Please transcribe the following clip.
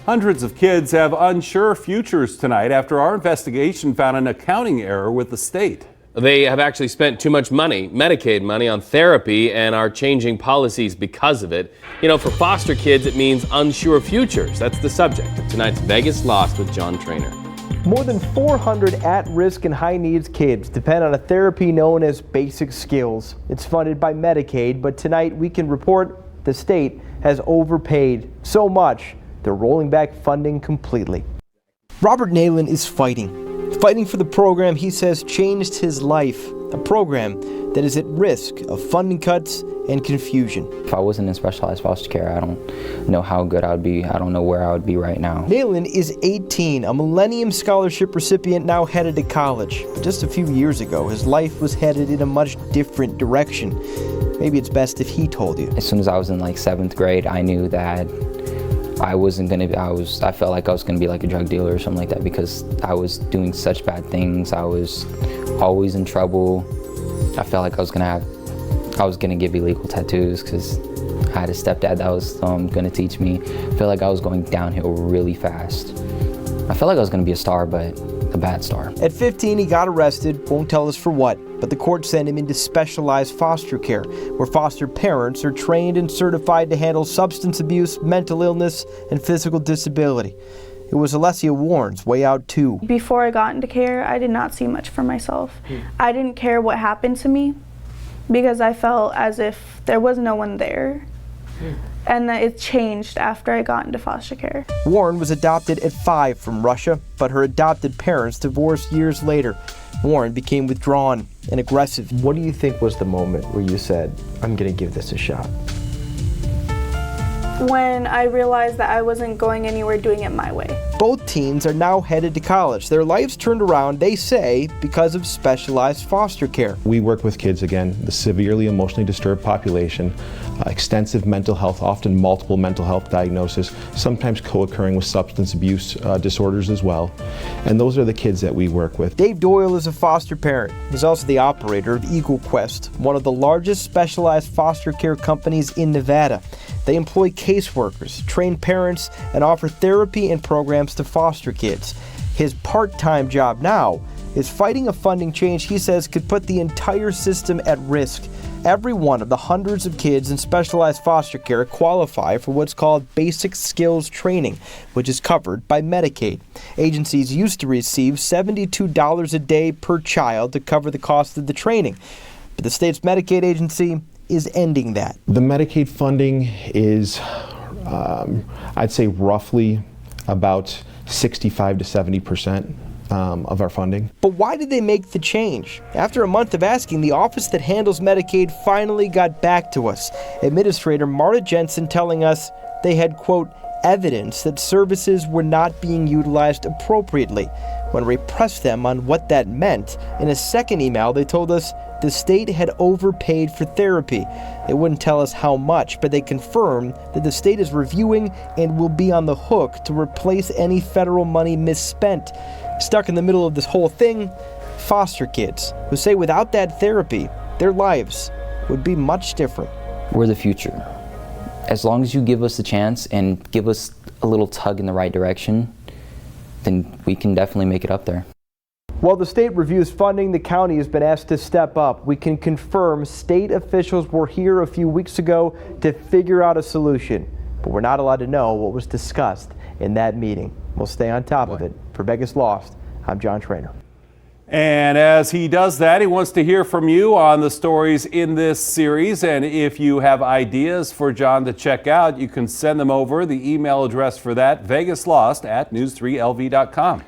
Hundreds of kids have unsure futures tonight after our investigation found an accounting error with the state. They have actually spent too much money, Medicaid money, on therapy and are changing policies because of it. You know, for foster kids, it means unsure futures. That's the subject of tonight's Vegas Lost with John Trainer. More than 400 at-risk and high-needs kids depend on a therapy known as Basic Skills. It's funded by Medicaid, but tonight we can report the state has overpaid so much they're rolling back funding completely. Robert Nalen is fighting for the program he says changed his life, a program that is at risk of funding cuts and confusion. If I wasn't in specialized foster care, I don't know how good I would be. I don't know where I would be right now. Nalen is 18, a Millennium Scholarship recipient now headed to college. But just a few years ago, his life was headed in a much different direction. Maybe it's best if he told you. As soon as I was in like 7th grade, I knew that I felt like I was gonna be like a drug dealer or something like that because I was doing such bad things. I was always in trouble. I felt like I was gonna give illegal tattoos because I had a stepdad that was gonna teach me. I felt like I was going downhill really fast. I felt like I was gonna be a star, but a bad star. At 15, he got arrested, won't tell us for what, but the court sent him into specialized foster care, where foster parents are trained and certified to handle substance abuse, mental illness, and physical disability. It was Alessia Warren's way out too. Before I got into care, I did not see much for myself. I didn't care what happened to me because I felt as if there was no one there. And that it changed after I got into foster care. Warren was adopted at 5 from Russia, but her adopted parents divorced years later. Warren became withdrawn and aggressive. What do you think was the moment where you said, I'm gonna give this a shot? When I realized that I wasn't going anywhere doing it my way. Both teens are now headed to college. Their lives turned around, they say, because of specialized foster care. We work with kids, again, the severely emotionally disturbed population, extensive mental health, often multiple mental health diagnoses, sometimes co-occurring with substance abuse disorders as well. And those are the kids that we work with. Dave Doyle is a foster parent. He's also the operator of Eagle Quest, one of the largest specialized foster care companies in Nevada. They employ caseworkers, train parents, and offer therapy and programs to foster kids. His part-time job now is fighting a funding change he says could put the entire system at risk. Every one of the hundreds of kids in specialized foster care qualify for what's called Basic Skills Training, which is covered by Medicaid. Agencies used to receive $72 a day per child to cover the cost of the training, but the state's Medicaid agency is ending that. The Medicaid funding is, I'd say roughly about 65 to 70% of our funding. But why did they make the change? After a month of asking, the office that handles Medicaid finally got back to us. Administrator Marta Jensen telling us they had, quote, evidence that services were not being utilized appropriately. When we pressed them on what that meant, in a second email they told us the state had overpaid for therapy. They wouldn't tell us how much, but they confirmed that the state is reviewing and will be on the hook to replace any federal money misspent. Stuck in the middle of this whole thing, foster kids who say without that therapy, their lives would be much different. We're the future. As long as you give us a chance and give us a little tug in the right direction, then we can definitely make it up there. While the state reviews funding, the county has been asked to step up. We can confirm state officials were here a few weeks ago to figure out a solution, but we're not allowed to know what was discussed in that meeting. We'll stay on top of it. For Vegas Lost, I'm John Trainer. And as he does that, he wants to hear from you on the stories in this series. And if you have ideas for John to check out, you can send them over. The email address for that, vegaslost@news3lv.com.